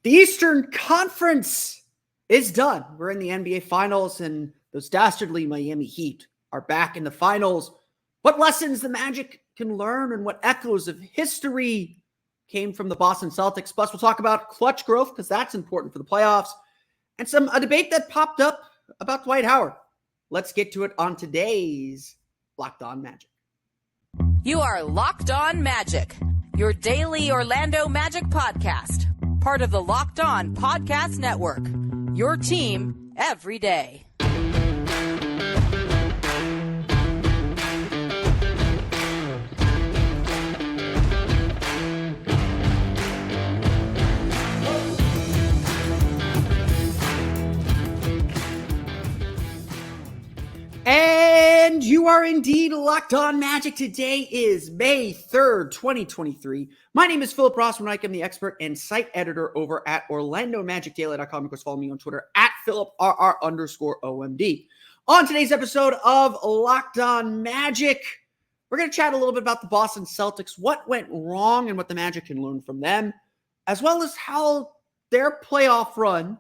The Eastern Conference is done. We're in the NBA Finals, and those dastardly Miami Heat are back in the finals. What lessons the Magic can learn and what echoes of history came from the Boston Celtics. Plus, we'll talk about clutch growth because that's important for the playoffs, and a debate that popped up about Dwight Howard. Let's get to it on today's Locked On Magic. You are Locked On Magic, your daily Orlando Magic podcast. Part of the Locked On Podcast Network, your team every day. And you are indeed Locked On Magic. Today is May 3rd, 2023. My name is Philip Rossman. I'm the expert and site editor over at OrlandoMagicDaily.com. Of course, follow me on Twitter at PhilipRR_OMD. On today's episode of Locked On Magic, we're going to chat a little bit about the Boston Celtics, what went wrong and what the Magic can learn from them, as well as how their playoff run,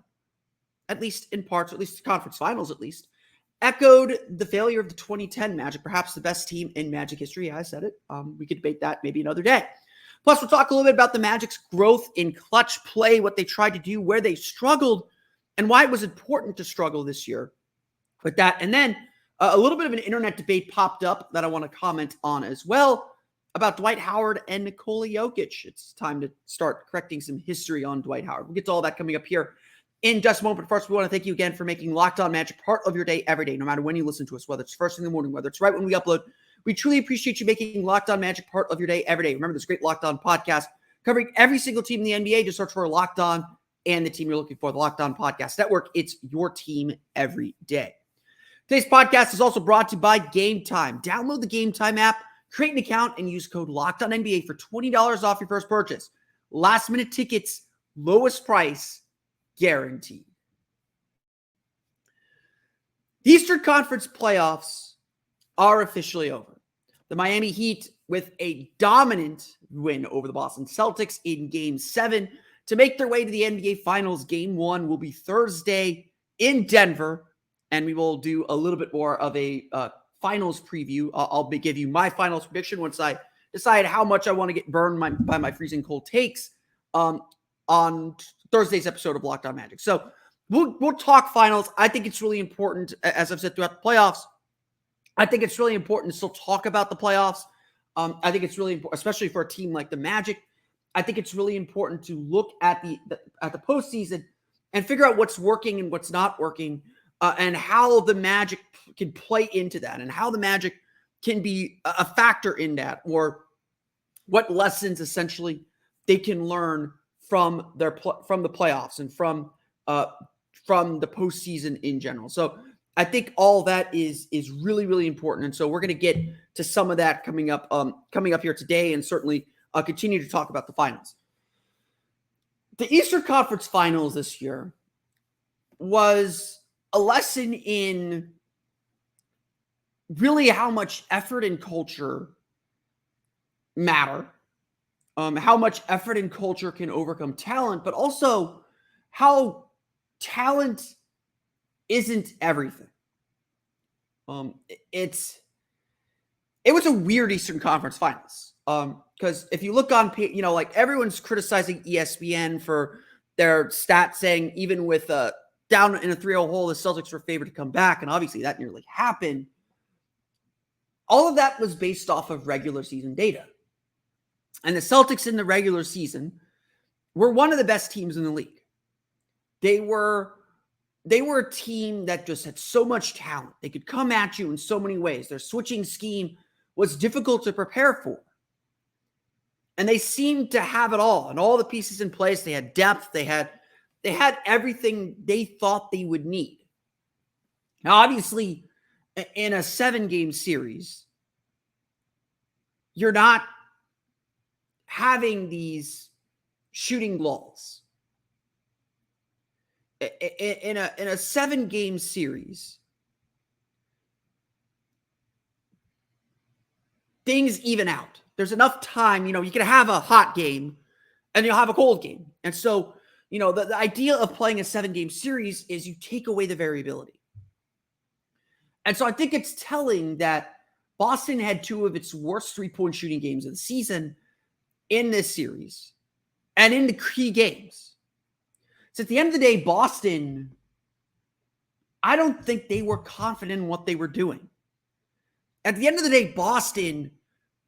at least in parts, or at least the conference finals at least, echoed the failure of the 2010 Magic, perhaps the best team in Magic history. Yeah, I said it. We could debate that maybe another day. Plus, we'll talk a little bit about the Magic's growth in clutch play, what they tried to do, where they struggled, and why it was important to struggle this year with that. And then a little bit of an internet debate popped up that I want to comment on as well about Dwight Howard and Nikola Jokic. It's time to start correcting some history on Dwight Howard. We'll get to all that coming up here in just a moment. First, we want to thank you again for making Locked On Magic part of your day every day, no matter when you listen to us, whether it's first in the morning, whether it's right when we upload. We truly appreciate you making Locked On Magic part of your day every day. Remember this great Locked On podcast covering every single team in the NBA. Just search for Locked On and the team you're looking for, the Locked On Podcast Network. It's your team every day. Today's podcast is also brought to you by Gametime. Download the Gametime app, create an account, and use code LOCKEDONNBA for $20 off your first purchase. Last-minute tickets, lowest price, guaranteed. The Eastern Conference playoffs are officially over. The Miami Heat with a dominant win over the Boston Celtics in Game 7 to make their way to the NBA Finals. Game 1 will be Thursday in Denver, and we will do a little bit more of a finals preview. I'll give you my finals prediction once I decide how much I want to get burned by my freezing cold takes on Thursday's episode of Locked On Magic. So we'll talk finals. I think it's really important, as I've said throughout the playoffs, I think it's really important to still talk about the playoffs. I think it's really important, especially for a team like the Magic. I think it's really important to look at the postseason and figure out what's working and what's not working, and how the Magic can play into that, and how the Magic can be a factor in that, or what lessons essentially they can learn from the playoffs and from the postseason in general. So I think all that is really, really important. And so we're going to get to some of that coming up here today, and certainly continue to talk about the finals. The Eastern Conference Finals this year was a lesson in really how much effort and culture matter. How much effort and culture can overcome talent, but also how talent isn't everything. It was a weird Eastern Conference Finals. Because if you look on, like everyone's criticizing ESPN for their stats saying even with down in a 3-0 hole, the Celtics were favored to come back, and obviously that nearly happened. All of that was based off of regular season data. And the Celtics in the regular season were one of the best teams in the league. They were a team that just had so much talent. They could come at you in so many ways. Their switching scheme was difficult to prepare for. And they seemed to have it all, and all the pieces in place. They had depth. They had everything they thought they would need. Now, obviously, in a 7-game series, you're not having these shooting lulls. In a 7-game series, things even out. There's enough time, you can have a hot game and you'll have a cold game. And so The idea of playing a 7-game series is you take away the variability. And so I think it's telling that Boston had 2 of its worst 3-point shooting games of the season in this series and in the key games. So at the end of the day, Boston, I don't think they were confident in what they were doing. At the end of the day, Boston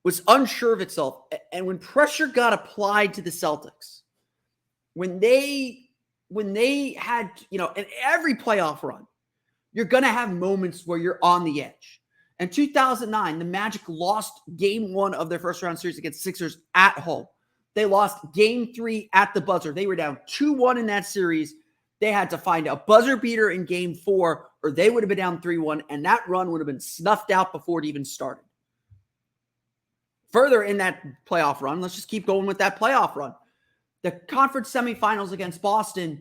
was unsure of itself. And when pressure got applied to the Celtics, when they had, in every playoff run, you're going to have moments where you're on the edge. In 2009, the Magic lost game 1 of their first round series against Sixers at home. They lost game 3 at the buzzer. They were down 2-1 in that series. They had to find a buzzer beater in game 4, or they would have been down 3-1, and that run would have been snuffed out before it even started. Further in that playoff run, let's just keep going with that playoff run. The conference semifinals against Boston,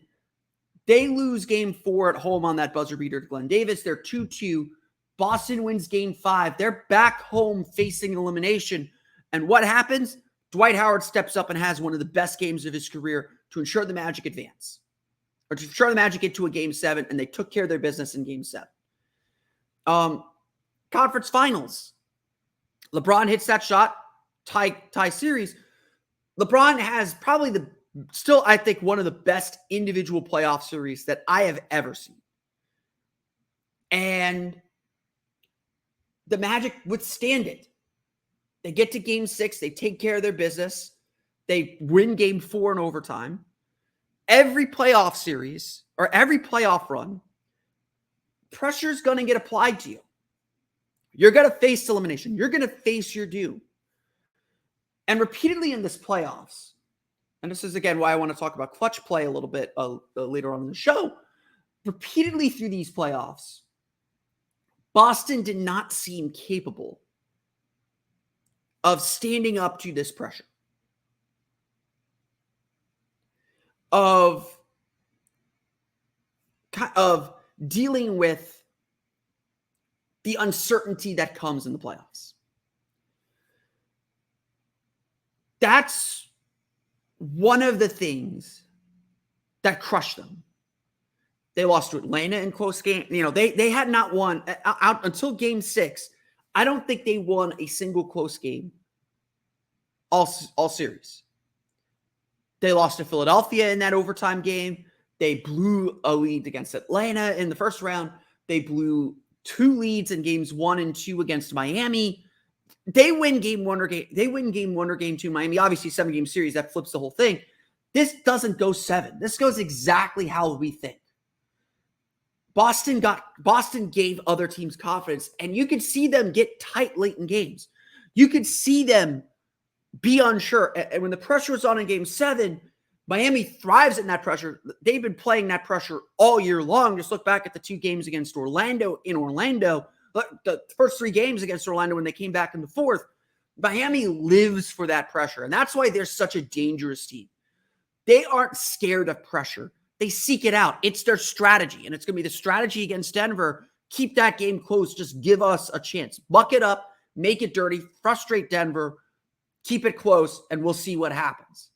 they lose game 4 at home on that buzzer beater to Glenn Davis. They're 2-2. Boston wins game 5. They're back home facing elimination. And what happens? Dwight Howard steps up and has one of the best games of his career to ensure the Magic advance. Or to ensure the Magic get to a game 7, and they took care of their business in game 7. Conference finals. LeBron hits that shot, tie series. LeBron has probably still, I think, one of the best individual playoff series that I have ever seen. And the Magic withstand it. They get to game 6. They take care of their business. They win game 4 in overtime. Every playoff series or every playoff run, pressure is going to get applied to you. You're going to face elimination. You're going to face your doom. And repeatedly in this playoffs, and this is, again, why I want to talk about clutch play a little bit later on in the show, repeatedly through these playoffs, Boston did not seem capable of standing up to this pressure, of dealing with the uncertainty that comes in the playoffs. That's one of the things that crushed them. They lost to Atlanta in close game. They had not won out until game 6. I don't think they won a single close game all series. They lost to Philadelphia in that overtime game. They blew a lead against Atlanta in the first round. They blew 2 leads in games 1 and 2 against Miami. They win game 1 or game 2 Miami. Obviously, 7-game series, that flips the whole thing. This doesn't go 7. This goes exactly how we think. Boston gave other teams confidence, and you could see them get tight late in games. You could see them be unsure. And when the pressure was on in game 7, Miami thrives in that pressure. They've been playing that pressure all year long. Just look back at the 2 games against Orlando in Orlando. The first 3 games against Orlando when they came back in the 4th, Miami lives for that pressure. And that's why they're such a dangerous team. They aren't scared of pressure. They seek it out. It's their strategy. And it's going to be the strategy against Denver. Keep that game close. Just give us a chance. Buck it up. Make it dirty. Frustrate Denver. Keep it close. And we'll see what happens.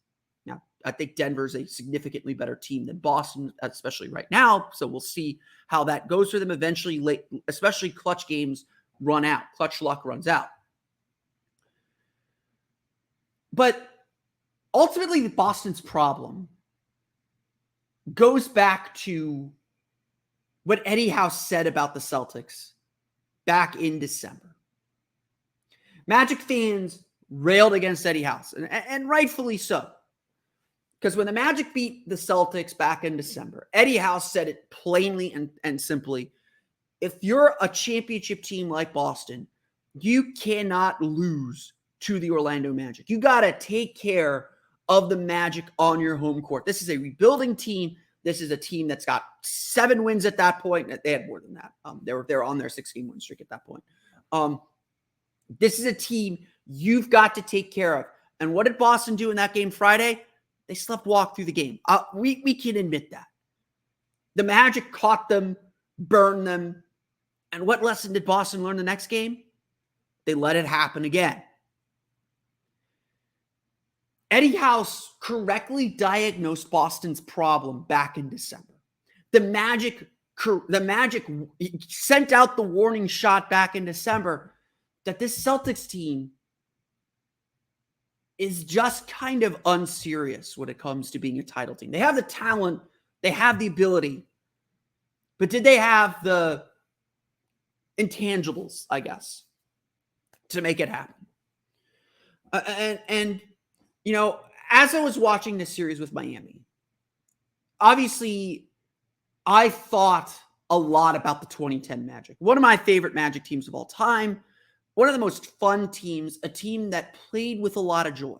Now, I think Denver's a significantly better team than Boston, especially right now. So we'll see how that goes for them eventually, late, especially clutch games run out. Clutch luck runs out. But ultimately, Boston's problem goes back to what Eddie House said about the Celtics back in December. Magic fans railed against Eddie House, and rightfully so. Because when the Magic beat the Celtics back in December, Eddie House said it plainly and simply, if you're a championship team like Boston, you cannot lose to the Orlando Magic. You got to take care of the Magic on your home court. This is a rebuilding team. This is a team that's got 7 wins at that point. They had more than that. They were on their 16 win streak at that point. This is a team you've got to take care of. And what did Boston do in that game Friday? They slept walk through the game. We can admit that. The Magic caught them, burned them. And what lesson did Boston learn the next game? They let it happen again. Eddie House correctly diagnosed Boston's problem back in December. The Magic sent out the warning shot back in December that this Celtics team is just kind of unserious when it comes to being a title team. They have the talent, they have the ability, but did they have the intangibles, I guess, to make it happen? And you know, as I was watching this series with Miami, obviously I thought a lot about the 2010 Magic. One of my favorite Magic teams of all time. One of the most fun teams, a team that played with a lot of joy,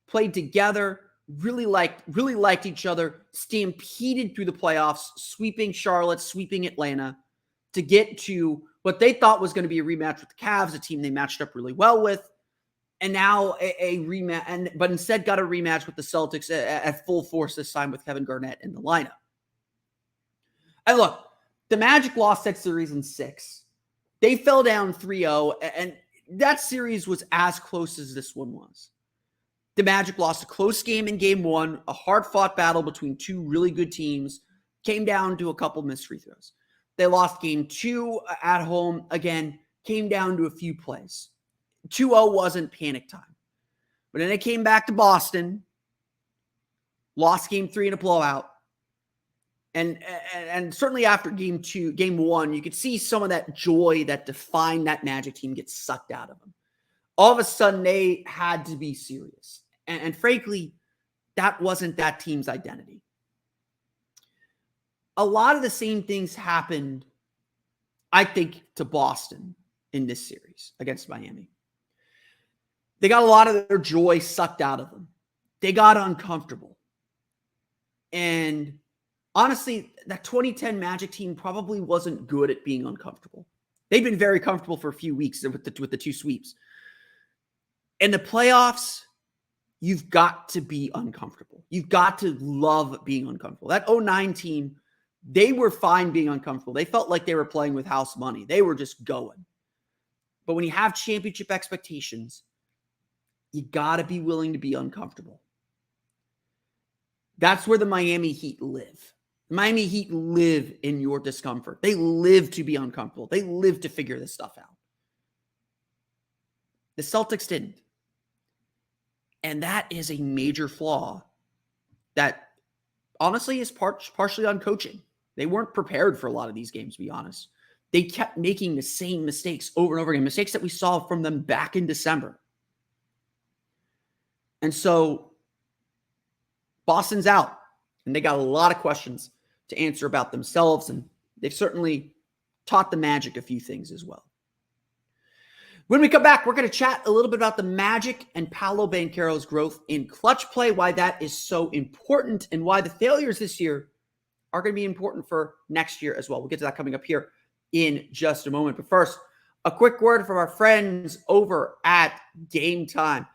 played together, really liked each other, stampeded through the playoffs, sweeping Charlotte, sweeping Atlanta to get to what they thought was going to be a rematch with the Cavs, a team they matched up really well with, and now a rematch, but instead got a rematch with the Celtics at full force this time with Kevin Garnett in the lineup. And look, the Magic lost that series in 6. They fell down 3-0, and that series was as close as this one was. The Magic lost a close game in Game 1, a hard-fought battle between two really good teams, came down to a couple missed free throws. They lost Game 2 at home, again, came down to a few plays. 2-0 wasn't panic time. But then they came back to Boston, lost Game 3 in a blowout, and certainly after Game 1, you could see some of that joy that defined that Magic team get sucked out of them. All of a sudden, they had to be serious. And frankly, that wasn't that team's identity. A lot of the same things happened, I think, to Boston in this series against Miami. They got a lot of their joy sucked out of them. They got uncomfortable. And honestly, that 2010 Magic team probably wasn't good at being uncomfortable. They've been very comfortable for a few weeks with the 2 sweeps. In the playoffs, you've got to be uncomfortable. You've got to love being uncomfortable. That 2009 team, they were fine being uncomfortable. They felt like they were playing with house money. They were just going. But when you have championship expectations, you got to be willing to be uncomfortable. That's where the Miami Heat live. The Miami Heat live in your discomfort. They live to be uncomfortable. They live to figure this stuff out. The Celtics didn't. And that is a major flaw that honestly is partially on coaching. They weren't prepared for a lot of these games, to be honest. They kept making the same mistakes over and over again, mistakes that we saw from them back in December. And so Boston's out, and they got a lot of questions to answer about themselves, and they've certainly taught the Magic a few things as well. When we come back, we're going to chat a little bit about the Magic and Paolo Banchero's growth in clutch play, why that is so important, and why the failures this year are going to be important for next year as well. We'll get to that coming up here in just a moment. But first, a quick word from our friends over at Gametime.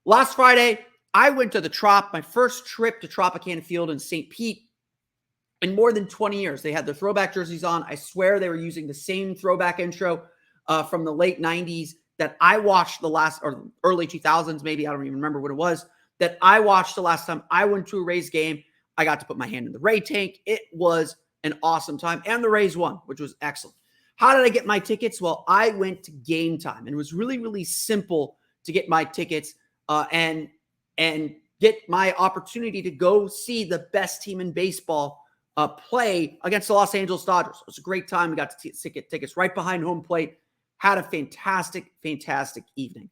Last Friday, I went to the Trop, my first trip to Tropicana Field in St. Pete in more than 20 years. They had their throwback jerseys on. I swear they were using the same throwback intro from the late 90s that I watched or early 2000s, maybe. I don't even remember what it was, that I watched the last time I went to a Rays game. I got to put my hand in the Ray tank. It was an awesome time. And the Rays won, which was excellent. How did I get my tickets? Well, I went to Gametime. And it was really, really simple to get my tickets and get my opportunity to go see the best team in baseball play against the Los Angeles Dodgers. It was a great time. We got to get tickets right behind home plate. Had a fantastic, fantastic evening.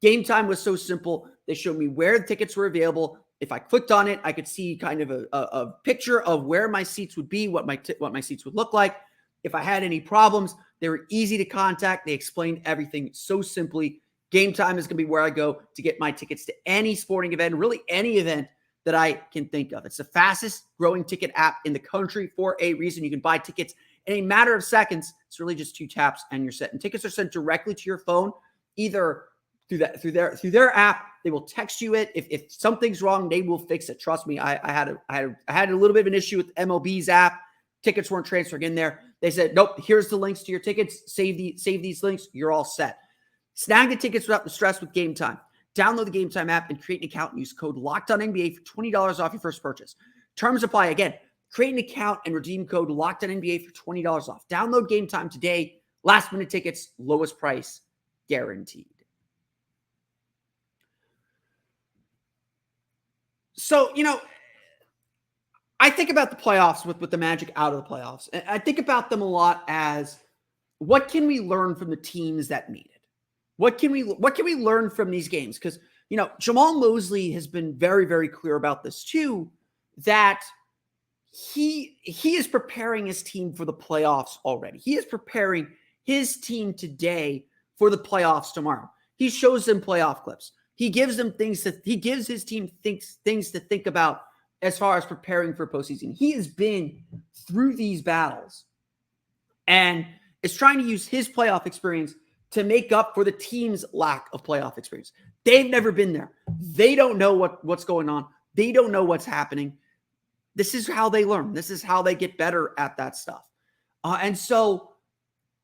Game time was so simple. They showed me where the tickets were available. If I clicked on it, I could see kind of a picture of where my seats would be, what my seats would look like. If I had any problems, they were easy to contact. They explained everything so simply. Gametime is going to be where I go to get my tickets to any sporting event, really any event that I can think of. It's the fastest growing ticket app in the country for a reason. You can buy tickets in a matter of seconds. It's really just 2 taps and you're set. And tickets are sent directly to your phone, either through their app. They will text you it. If something's wrong, they will fix it. Trust me. I had a little bit of an issue with MLB's app. Tickets weren't transferring in there. They said, nope, here's the links to your tickets. Save these links. You're all set. Snag the tickets without the stress with Gametime. Download the Gametime app and create an account and use code LOCKEDONNBA for $20 off your first purchase. Terms apply. Again, create an account and redeem code LOCKEDONNBA for $20 off. Download Gametime today. Last minute tickets, lowest price guaranteed. So, I think about the playoffs with the Magic out of the playoffs. I think about them a lot as, what can we learn from the teams that made it? What can we learn from these games? Because, Jamal Mosley has been very, very clear about this too, that he is preparing his team for the playoffs already. He is preparing his team today for the playoffs tomorrow. He shows them playoff clips. He gives them he gives his team things to think about as far as preparing for postseason. He has been through these battles and is trying to use his playoff experience to make up for the team's lack of playoff experience. They've never been there. They don't know what's going on. They don't know what's happening. This is how they learn. This is how they get better at that stuff. And so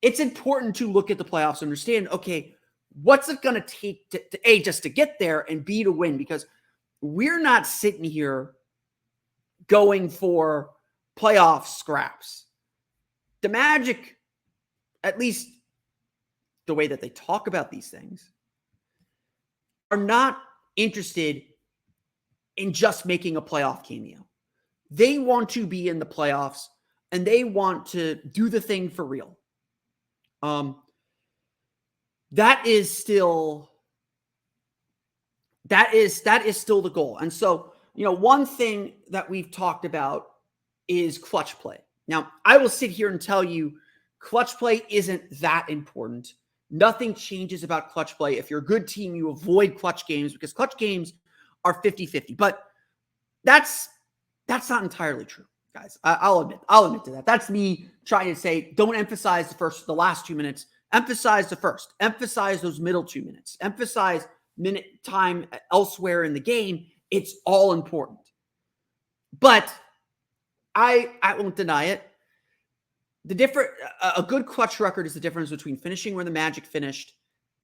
it's important to look at the playoffs and understand, okay, what's it going to take to A, just to get there, and B, to win? Because we're not sitting here going for playoff scraps. The Magic, at least the way that they talk about these things, are not interested in just making a playoff cameo. They want to be in the playoffs and they want to do the thing for real. That is still the goal. And so, one thing that we've talked about is clutch play. Now, I will sit here and tell you clutch play isn't that important. Nothing changes about clutch play. If you're a good team, you avoid clutch games because clutch games are 50-50. But that's not entirely true, guys. I'll admit to that. That's me trying to say, don't emphasize the last 2 minutes. Emphasize the first. Emphasize those middle 2 minutes. Emphasize minute time elsewhere in the game. It's all important. But I won't deny it. A good clutch record is the difference between finishing where the Magic finished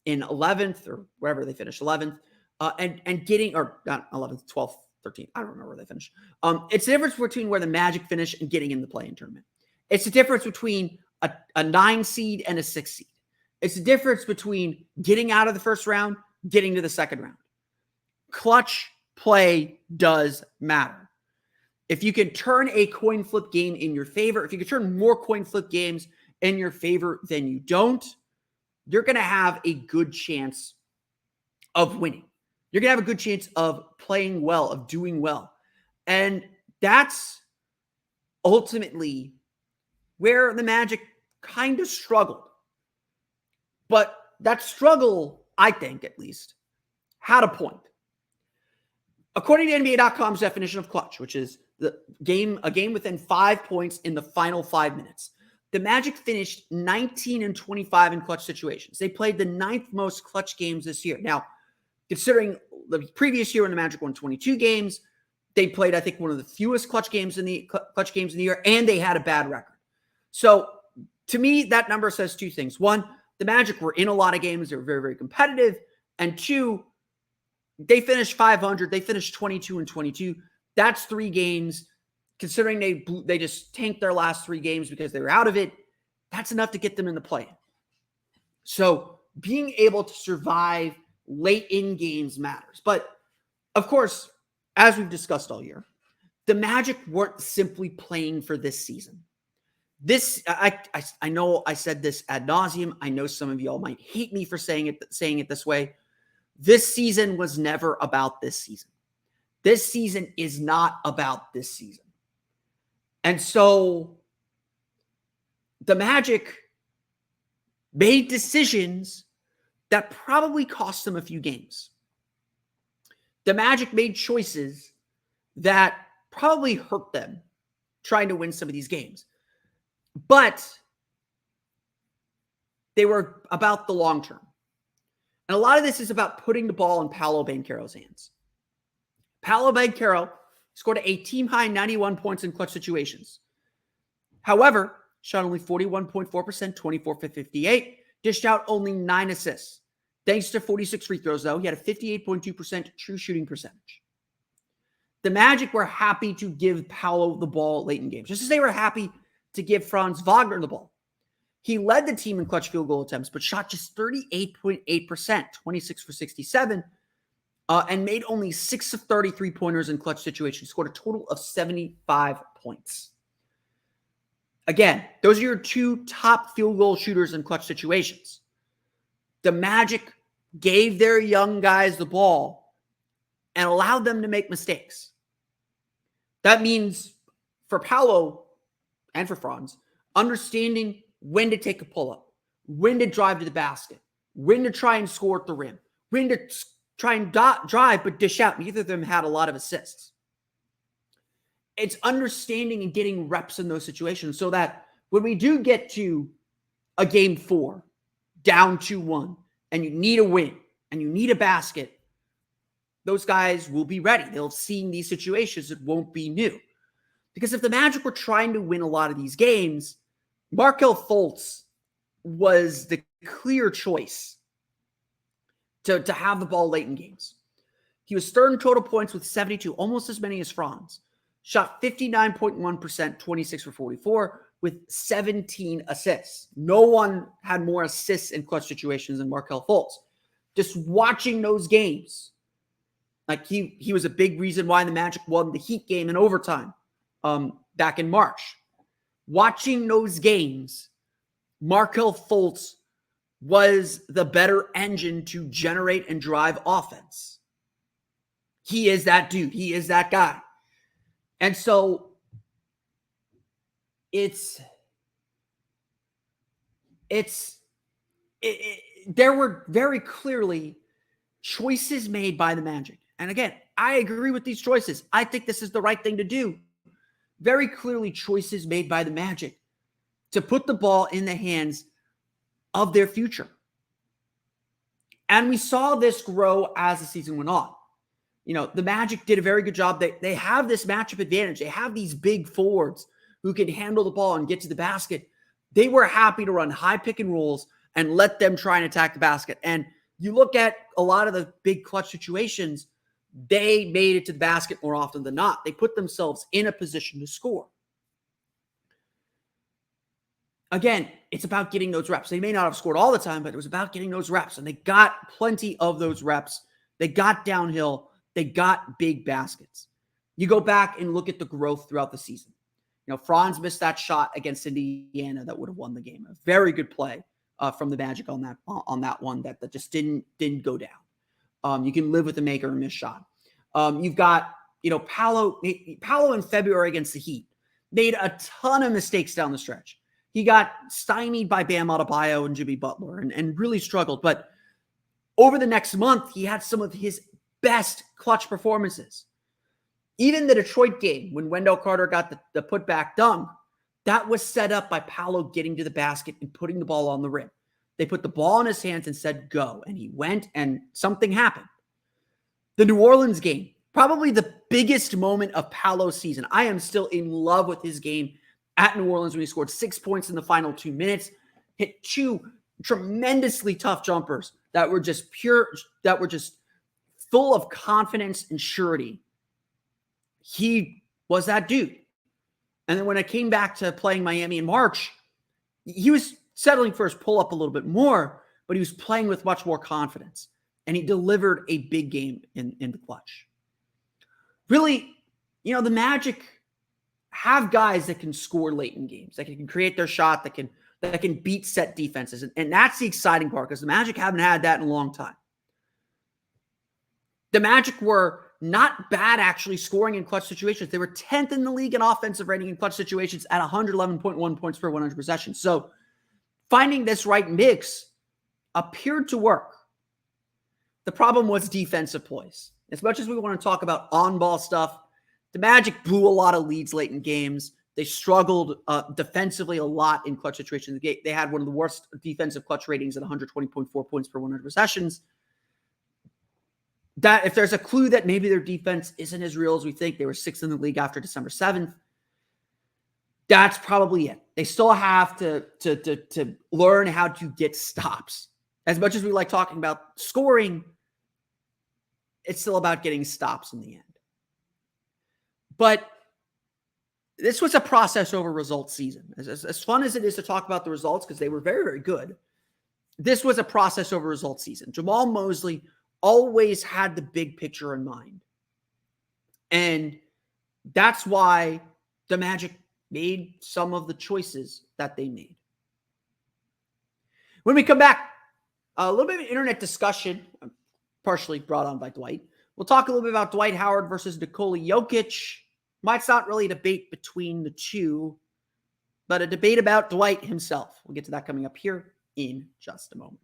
in 11th or wherever they finished, 11th, and getting, or not 11th, 12th, 13th. I don't remember where they finished. It's the difference between where the Magic finished and getting in the play-in tournament. It's the difference between a 9 seed and a 6 seed. It's the difference between getting out of the first round, getting to the second round. Clutch play does matter. If you can turn a coin flip game in your favor, if you can turn more coin flip games in your favor than you don't, you're going to have a good chance of winning. You're going to have a good chance of playing well, of doing well. And that's ultimately where the Magic kind of struggled. But that struggle, I think at least, had a point. According to NBA.com's definition of clutch, which is a game within 5 points in the final 5 minutes, the Magic finished 19-25 in clutch situations. They played the 9th most clutch games this year. Now, considering the previous year when the Magic won 22 games, they played, I think, one of the fewest clutch games in the year, and they had a bad record. So, to me, that number says two things. One, the Magic were in a lot of games. They were very, very competitive. And two, they finished 500. They finished 22-22. That's 3 games. Considering they just tanked their last 3 games because they were out of it, that's enough to get them in the play. So being able to survive late in games matters. But of course, as we've discussed all year, the Magic weren't simply playing for this season. I know I said this ad nauseum. I know some of y'all might hate me for saying it this way. This season was never about this season. This season is not about this season. And so the Magic made decisions that probably cost them a few games. The Magic made choices that probably hurt them trying to win some of these games. But they were about the long term. And a lot of this is about putting the ball in Paolo Banchero's hands. Paolo Banchero scored a team-high 91 points in clutch situations. However, shot only 41.4%, 24 for 58, dished out only 9 assists. Thanks to 46 free throws, though, he had a 58.2% true shooting percentage. The Magic were happy to give Paolo the ball late in games, just as they were happy to give Franz Wagner the ball. He led the team in clutch field goal attempts, but shot just 38.8%, 26 for 67, and made only 6 of 33 pointers in clutch situations. Scored a total of 75 points. Again, those are your two top field goal shooters in clutch situations. The Magic gave their young guys the ball and allowed them to make mistakes. That means for Paolo and for Franz, understanding when to take a pull-up, when to drive to the basket, when to try and score at the rim, when to try and drive but dish out. Neither of them had a lot of assists. It's understanding and getting reps in those situations so that when we do get to a game 4, down 2-1, and you need a win, and you need a basket, those guys will be ready. They'll have seen these situations. It won't be new. Because if the Magic were trying to win a lot of these games, Markelle Fultz was the clear choice to have the ball late in games. He was third in total points with 72, almost as many as Franz. Shot 59.1%, 26 for 44, with 17 assists. No one had more assists in clutch situations than Markelle Fultz. Just watching those games, like he was a big reason why the Magic won the Heat game in overtime back in March. Watching those games, Markelle Fultz was the better engine to generate and drive offense. He is that dude. He is that guy. And so there were very clearly choices made by the Magic. And again, I agree with these choices. I think this is the right thing to do. Very clearly choices made by the Magic to put the ball in the hands of their future. And we saw this grow as the season went on. You know, the Magic did a very good job. They have this matchup advantage. They have these big forwards who can handle the ball and get to the basket. They were happy to run high pick and rolls and let them try and attack the basket. And you look at a lot of the big clutch situations, they made it to the basket more often than not. They put themselves in a position to score. Again, it's about getting those reps. They may not have scored all the time, but it was about getting those reps. And they got plenty of those reps. They got downhill. They got big baskets. You go back and look at the growth throughout the season. You know, Franz missed that shot against Indiana that would have won the game. A very good play from the Magic on that one that just didn't go down. You can live with a make or a miss shot. You've got, you know, Paolo in February against the Heat made a ton of mistakes down the stretch. He got stymied by Bam Adebayo and Jimmy Butler and really struggled. But over the next month, he had some of his best clutch performances. Even the Detroit game when Wendell Carter got the putback dunk, that was set up by Paolo getting to the basket and putting the ball on the rim. They put the ball in his hands and said, go. And he went and something happened. The New Orleans game, probably the biggest moment of Paolo's season. I am still in love with his game at New Orleans when he scored 6 points in the final 2 minutes, hit 2 tremendously tough jumpers that were just full of confidence and surety. He was that dude. And then when I came back to playing Miami in March, he was settling for his pull-up a little bit more, but he was playing with much more confidence. And he delivered a big game in the clutch. Really, you know, the Magic have guys that can score late in games, that can create their shot, that can beat set defenses. And that's the exciting part, because the Magic haven't had that in a long time. The Magic were not bad actually scoring in clutch situations. They were 10th in the league in offensive rating in clutch situations at 111.1 points per 100 possessions. So finding this right mix appeared to work. The problem was defensive poise. As much as we want to talk about on-ball stuff, the Magic blew a lot of leads late in games. They struggled defensively a lot in clutch situations. They had one of the worst defensive clutch ratings at 120.4 points per 100 possessions. That if there's a clue that maybe their defense isn't as real as we think, they were 6th in the league after December 7th. That's probably it. They still have to learn how to get stops. As much as we like talking about scoring, it's still about getting stops in the end. But this was a process over results season. As fun as it is to talk about the results, because they were very, very good, this was a process over results season. Jamal Mosley always had the big picture in mind. And that's why the Magic made some of the choices that they made. When we come back, a little bit of an internet discussion, partially brought on by Dwight. We'll talk a little bit about Dwight Howard versus Nikola Jokic. It's not really a debate between the two, but a debate about Dwight himself. We'll get to that coming up here in just a moment.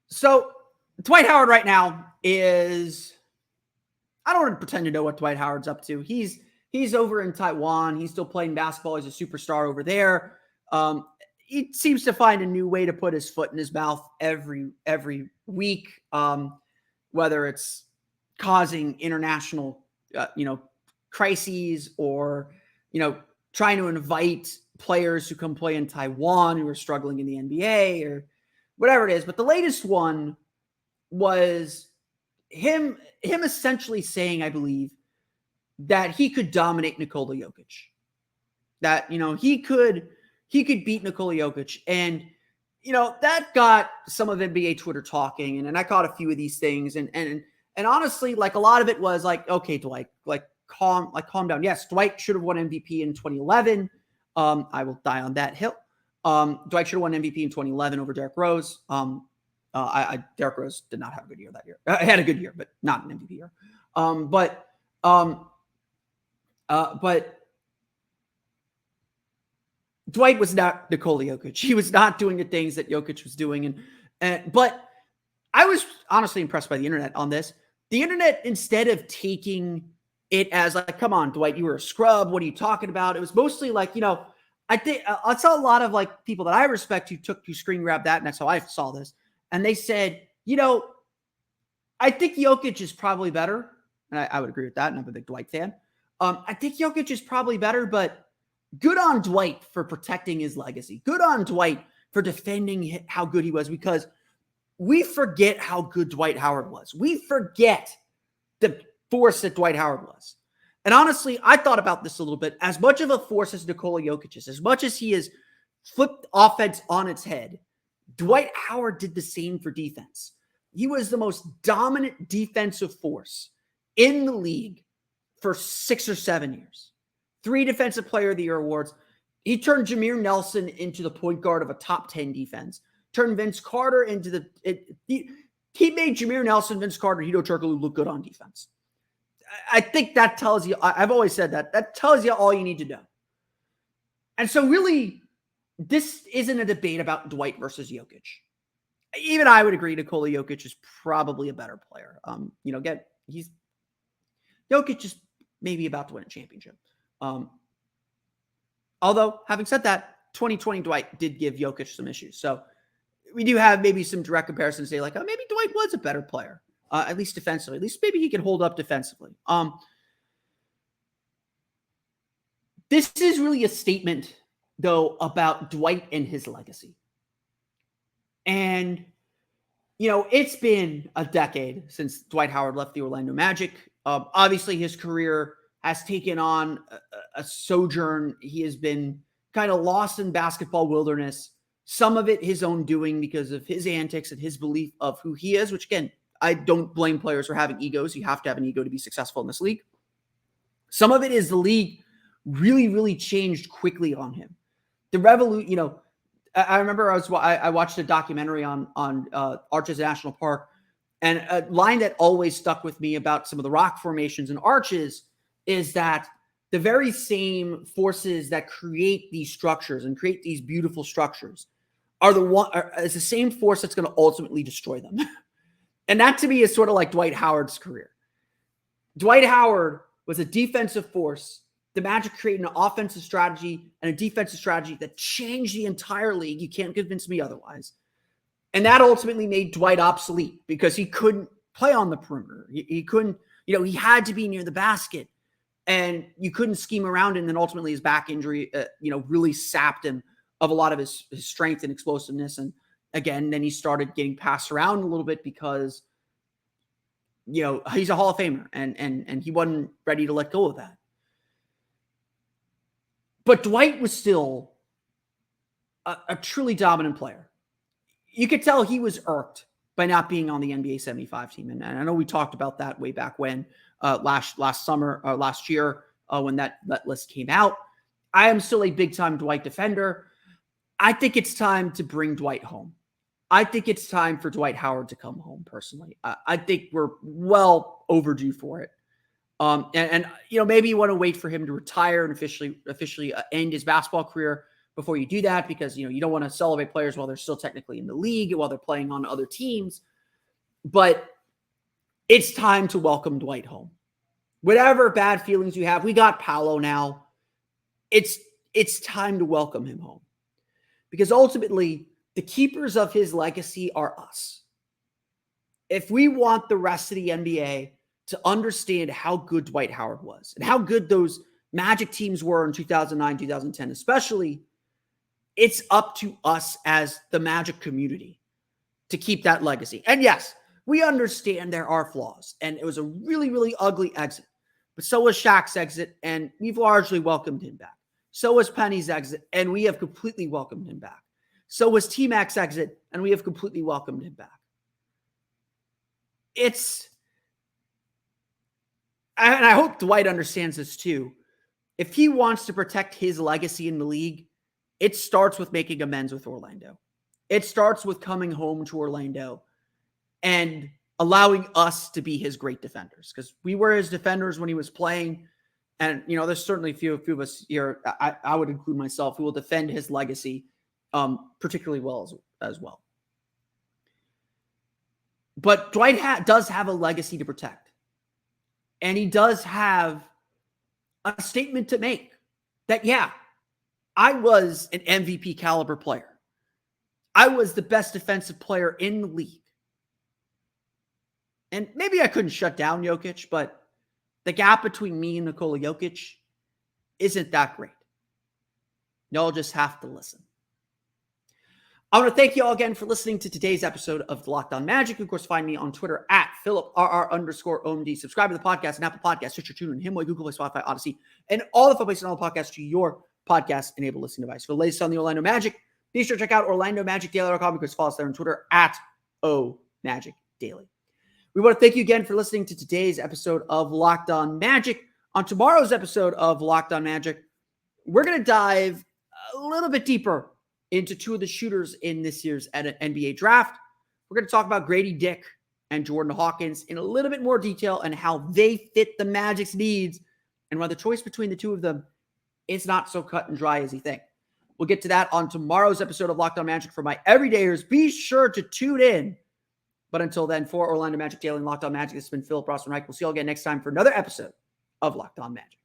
So Dwight Howard right now is, I don't want to pretend to know what Dwight Howard's up to. He's over in Taiwan. He's still playing basketball. He's a superstar over there. He seems to find a new way to put his foot in his mouth every week, whether it's causing international, crises, or, trying to invite players who come play in Taiwan who are struggling in the NBA or whatever it is. But the latest one was him essentially saying, I believe, that he could dominate Nikola Jokic. That, he could beat Nikola Jokic. And, that got some of NBA Twitter talking. And I caught a few of these things. And honestly, like, a lot of it was like, okay, Dwight, calm down. Yes, Dwight should have won MVP in 2011. I will die on that hill. Dwight should have won MVP in 2011 over Derrick Rose. Derrick Rose did not have a good year that year. He had a good year, but not an MVP year. But Dwight was not Nikola Jokic. He was not doing the things that Jokic was doing. But I was honestly impressed by the internet on this. The internet, instead of taking it as like, come on, Dwight, you were a scrub. What are you talking about? It was mostly like, I think I saw a lot of like people that I respect who screen grabbed that. And that's how I saw this. And they said, I think Jokic is probably better. And I would agree with that. And I'm a big Dwight fan. I think Jokic is probably better, but good on Dwight for protecting his legacy. Good on Dwight for defending how good he was, because we forget how good Dwight Howard was. We forget the force that Dwight Howard was. And honestly, I thought about this a little bit. As much of a force as Nikola Jokic is, as much as he has flipped offense on its head, Dwight Howard did the same for defense. He was the most dominant defensive force in the league for 6 or 7 years. 3 Defensive Player of the Year awards. He turned Jameer Nelson into the point guard of a top 10 defense. Turned Vince Carter into he made Jameer Nelson, Vince Carter, Hito Turkoglu look good on defense. I think that tells you, I've always said that tells you all you need to know. And so really, this isn't a debate about Dwight versus Jokic. Even I would agree Nikola Jokic is probably a better player. Jokic is maybe about to win a championship. Although, having said that, 2020 Dwight did give Jokic some issues. So we do have maybe some direct comparisons to say, like, oh, maybe Dwight was a better player, at least defensively. At least maybe he can hold up defensively. This is really a statement, though, about Dwight and his legacy. And, it's been a decade since Dwight Howard left the Orlando Magic. Obviously, his career has taken on a sojourn. He has been kind of lost in basketball wilderness. Some of it his own doing because of his antics and his belief of who he is, which, again, I don't blame players for having egos. You have to have an ego to be successful in this league. Some of it is the league really, really changed quickly on him. The revolution, I remember I watched a documentary on Arches National Park, and a line that always stuck with me about some of the rock formations and arches is that the very same forces that create these structures and create these beautiful structures is the same force that's going to ultimately destroy them. And that, to me, is sort of like Dwight Howard's career. Dwight Howard was a defensive force. The Magic created an offensive strategy and a defensive strategy that changed the entire league. You can't convince me otherwise. And that ultimately made Dwight obsolete because he couldn't play on the perimeter. He couldn't, he had to be near the basket, and you couldn't scheme around him. And then ultimately his back injury, really sapped him of a lot of his strength and explosiveness. And again, then he started getting passed around a little bit because, he's a Hall of Famer and he wasn't ready to let go of that. But Dwight was still a truly dominant player. You could tell he was irked by not being on the NBA 75 team. And I know we talked about that way back when, last year, when that list came out. I am still a big-time Dwight defender. I think it's time to bring Dwight home. I think it's time for Dwight Howard to come home, personally. I think we're well overdue for it. Maybe you want to wait for him to retire and officially end his basketball career before you do that, because, you don't want to celebrate players while they're still technically in the league, while they're playing on other teams. But it's time to welcome Dwight home. Whatever bad feelings you have, we got Paolo now. It's time to welcome him home. Because ultimately, the keepers of his legacy are us. If we want the rest of the NBA to understand how good Dwight Howard was and how good those Magic teams were in 2009, 2010, especially, it's up to us as the Magic community to keep that legacy. And yes, we understand there are flaws, and it was a really, really ugly exit. But so was Shaq's exit, and we've largely welcomed him back. So was Penny's exit, and we have completely welcomed him back. So was T-Mac's exit, and we have completely welcomed him back. And I hope Dwight understands this too. If he wants to protect his legacy in the league, it starts with making amends with Orlando. It starts with coming home to Orlando and allowing us to be his great defenders, because we were his defenders when he was playing. And, there's certainly a few of us here, I would include myself, who will defend his legacy particularly well as well. But Dwight does have a legacy to protect. And he does have a statement to make that, yeah, I was an MVP caliber player. I was the best defensive player in the league. And maybe I couldn't shut down Jokic, but the gap between me and Nikola Jokic isn't that great. Y'all just have to listen. I want to thank you all again for listening to today's episode of the Locked On Magic. Of course, find me on Twitter at PhilipRR_OMD. Subscribe to the podcast and Apple Podcasts, Stitcher, TuneIn, Himalaya, Google Play, Spotify, Odyssey, and all the fun places and all the podcasts to your podcast-enabled listening device. For the latest on the Orlando Magic, be sure to check out OrlandoMagicDaily.com. Because follow us there on Twitter at OMagicDaily. We want to thank you again for listening to today's episode of Locked On Magic. On tomorrow's episode of Locked On Magic, we're going to dive a little bit deeper into two of the shooters in this year's NBA draft. We're going to talk about Grady Dick and Jordan Hawkins in a little bit more detail and how they fit the Magic's needs, and why the choice between the two of them is not so cut and dry as you think. We'll get to that on tomorrow's episode of Locked On Magic. For my everydayers, be sure to tune in. But until then, for Orlando Magic Daily and Locked On Magic, this has been Philip Rossman-Reich. We'll see you all again next time for another episode of Locked On Magic.